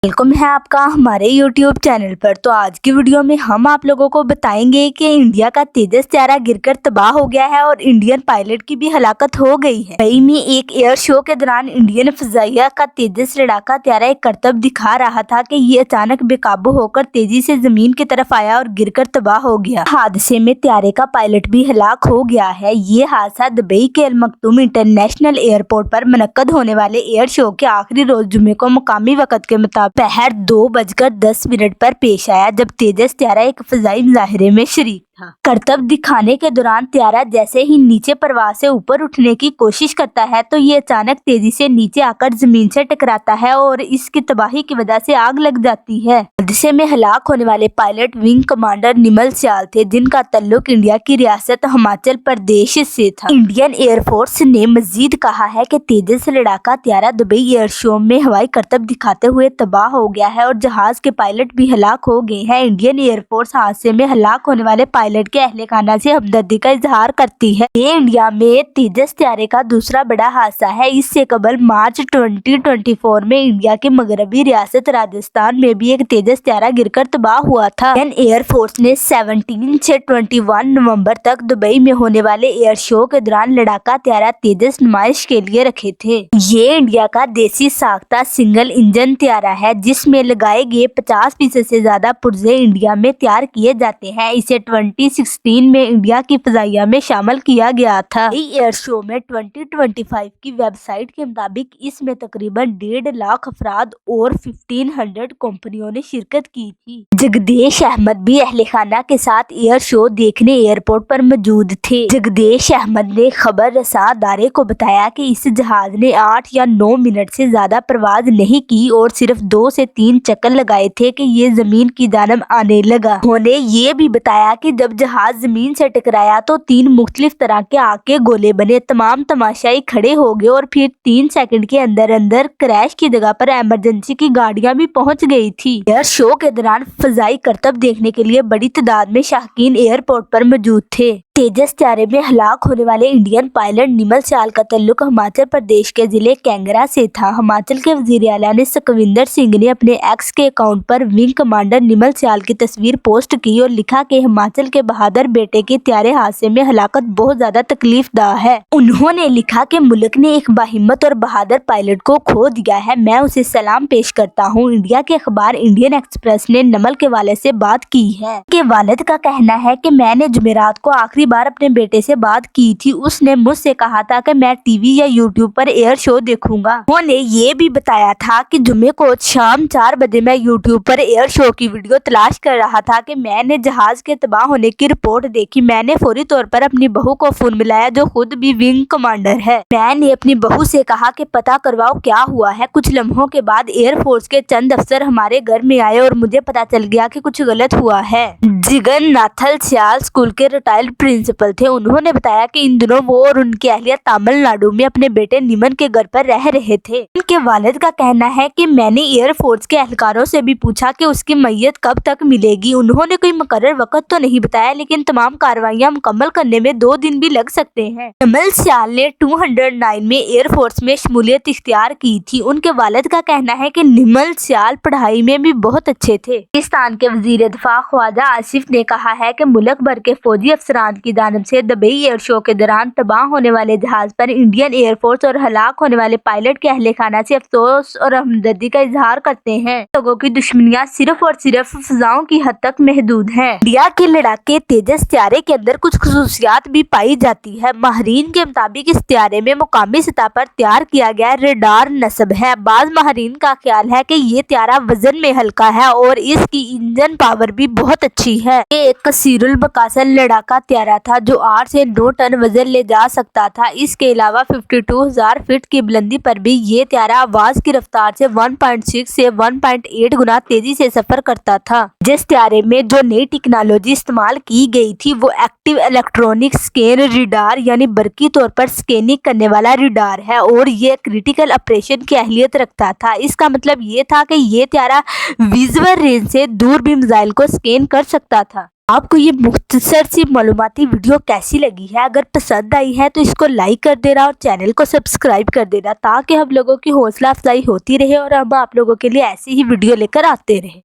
Welcome है आपका हमारे YouTube चैनल पर। तो आज की वीडियो में हम आप लोगों को बताएंगे कि इंडिया का तेजस त्यारा गिरकर तबाह हो गया है और इंडियन पायलट की भी हलाकत हो गई है। मई में एक एयर शो के दौरान इंडियन फजाइया का तेजस लड़ाका त्यारा एक करतब दिखा रहा था कि ये अचानक बेकाबू होकर तेजी से जमीन की तरफ आया और गिरकर तबाह हो गया। हादसे में त्यारे का पायलट भी हलाक हो गया है। ये हादसा दुबई के अल मखदूम इंटरनेशनल एयरपोर्ट पर मुनक्कद होने वाले एयर शो के आखिरी रोज जुम्मे को मुकामी वक्त के मुताबिक पहर 2:10 पर पेश आया, जब तेजस त्यारा एक फजाई मुजाहिरे में शरीक था। करतब दिखाने के दौरान त्यारा जैसे ही नीचे परवाज से ऊपर उठने की कोशिश करता है तो ये अचानक तेजी से नीचे आकर जमीन से टकराता है और इसकी तबाही की वजह से आग लग जाती है। हादसे में हलाक होने वाले पायलट विंग कमांडर निमल सियाल थे, जिनका ताल्लुक इंडिया की रियासत हिमाचल प्रदेश से था। इंडियन एयरफोर्स ने मजीद कहा है कि तेजस लड़ाका त्यारा दुबई एयर शो में हवाई करतब दिखाते हुए तबाह हो गया है और जहाज के पायलट भी हलाक हो गए हैं। इंडियन एयरफोर्स हादसे में हलाक होने वाले पायलट के अहले खाना से हमदर्दी का इजहार करती है। ये इंडिया में तेजस त्यारे का दूसरा बड़ा हादसा है। इससे कबल मार्च 2024 में इंडिया के मगरबी रियासत राजस्थान में भी एक तेजस त्यारा गिरकर तबाह हुआ था। इंडियन एयरफोर्स ने 17 से 21 नवंबर तक दुबई में होने वाले एयर शो के दौरान लड़ाका त्यारा तेजस नुमाइश के लिए रखे थे। ये इंडिया का देसी साख्ता सिंगल इंजन त्यारा है, जिसमें लगाए गए 50% से ज्यादा पुर्जे इंडिया में तैयार किए जाते हैं। इसे 2016 में इंडिया की फजाइया में शामिल किया गया था। एयर शो में 2025 की वेबसाइट के मुताबिक इसमें तकरीबन 1.5 लाख अफराद और 1500 कंपनियों ने शिरकत की थी। जगदेश अहमद भी अहले खाना के साथ एयर शो देखने एयरपोर्ट पर मौजूद थे। जगदेश अहमद ने खबर रसा अदारे को बताया कि इस जहाज ने 8 या 9 मिनट से ज्यादा परवाज नहीं की और सिर्फ 2 से 3 चक्कर लगाए थे कि ये जमीन की जानब आने लगा। उन्होंने ये भी बताया कि जब जहाज जमीन से टकराया तो 3 मुख्तलिफ तरह के आग के गोले बने। तमाम तमाशाई खड़े हो गए और फिर 3 सेकंड के अंदर अंदर क्रैश की जगह पर इमरजेंसी की गाड़ियां भी पहुंच गई थी। एयर शो के दौरान फजाई करतब देखने के लिए बड़ी तादाद में शाहकीन एयरपोर्ट पर मौजूद थे। तेजस त्यारे में हलाक होने वाले इंडियन पायलट निमल सियाल का ताल्लुक हिमाचल प्रदेश के जिले कैंगरा से था। हिमाचल के वजीर आला ने सुखविंदर सिंह ने अपने एक्स के अकाउंट पर विंग कमांडर निमल सियाल की तस्वीर पोस्ट की और लिखा कि हिमाचल के बहादुर बेटे के त्यारे हादसे में हलाकत बहुत ज्यादा तकलीफदा है। उन्होंने लिखा कि मुल्क ने एक बाहिम्मत और बहादुर पायलट को खो दिया है। मैं उसे सलाम पेश करता हूँ। इंडिया के अखबार इंडियन एक्सप्रेस ने नमल के वालिद से बात की है। के वालिद का कहना है कि मैंने जुमेरात को आखिरी बार अपने बेटे से बात की थी। उसने मुझसे कहा था कि मैं टीवी या यूट्यूब पर एयर शो देखूंगा। उन्होंने ये भी बताया था कि जुम्मे को शाम 4 बजे मैं यूट्यूब पर एयर शो की वीडियो तलाश कर रहा था कि मैंने जहाज के तबाह होने की रिपोर्ट देखी। मैंने फौरी तौर पर अपनी बहू को फोन मिलाया, जो खुद भी विंग कमांडर है। मैंने अपनी बहू से कहा कि पता करवाओ क्या हुआ है। कुछ लम्हों के बाद एयरफोर्स के चंद अफसर हमारे घर में आए और मुझे पता चल गया कि कुछ गलत हुआ है। जगन्नाथल सियाल स्कूल के रिटायर्ड प्रिंसिपल थे। उन्होंने बताया कि इन दिनों वो और उनकी अहलिया तमिलनाडु में अपने बेटे निमन के घर पर रह रहे थे। उनके वालिद का कहना है कि मैंने एयरफोर्स के एहलकारों से भी पूछा कि उसकी मैयत कब तक मिलेगी। उन्होंने कोई मुकर्रर वक्त तो नहीं बताया, लेकिन तमाम कार्रवाइयां मुकम्मल करने में 2 दिन भी लग सकते हैं। निमल सियाल ने 209 में एयरफोर्स में शमूलियत इख्तियार की थी। उनके वालिद का कहना है कि निमल सियाल पढ़ाई में भी बहुत अच्छे थे। पाकिस्तान के वजीर दिफा ख्वाजा आसिफ ने कहा है कि मुल्क भर के फौजी अफसरान की जानिब से दुबई एयर शो के दौरान तबाह होने वाले जहाज पर इंडियन एयरफोर्स और हलाक होने वाले पायलट के अहले खाना से अफसोस और हमदर्दी का इजहार करते हैं। लोगों की दुश्मनियां सिर्फ और सिर्फ फजाओं की हद तक महदूद हैं। इंडिया के लड़ाके तेजस त्यारे के अंदर कुछ खुसूसियात भी पाई जाती है। माहिरीन के मुताबिक इस त्यारे में मुकामी सतह पर तैयार किया गया रेडार नस्ब है। बाज माहिरीन का ख्याल है कि ये त्यारा वजन में हल्का है और इसकी इंजन पावर भी बहुत अच्छी है। ये एक कसीरुल बकासल लड़ाका त्यारा था जो 8 से 9 टन वजन ले जा सकता था। इसके अलावा 52,000 फीट की बुलंदी पर भी ये त्यारा आवाज की रफ्तार से 1.6 से 1.8 गुना तेजी से सफर करता था। जिस त्यारे में जो नई टेक्नोलॉजी इस्तेमाल की गई थी वो एक्टिव इलेक्ट्रॉनिक स्कैन रिडार यानी बरकी तौर पर स्कैनिंग करने वाला रिडार है और ये क्रिटिकल ऑपरेशन की अहलियत रखता था। इसका मतलब ये था कि ये त्यारा विजुअल रेंज से दूर भी मिसाइल को स्कैन कर सकता था। आपको ये मुख्तसर सी मालूमाती वीडियो कैसी लगी है? अगर पसंद आई है तो इसको लाइक कर देना और चैनल को सब्सक्राइब कर देना, ताकि हम लोगों की हौसला अफजाई होती रहे और हम आप लोगों के लिए ऐसी ही वीडियो लेकर आते रहे।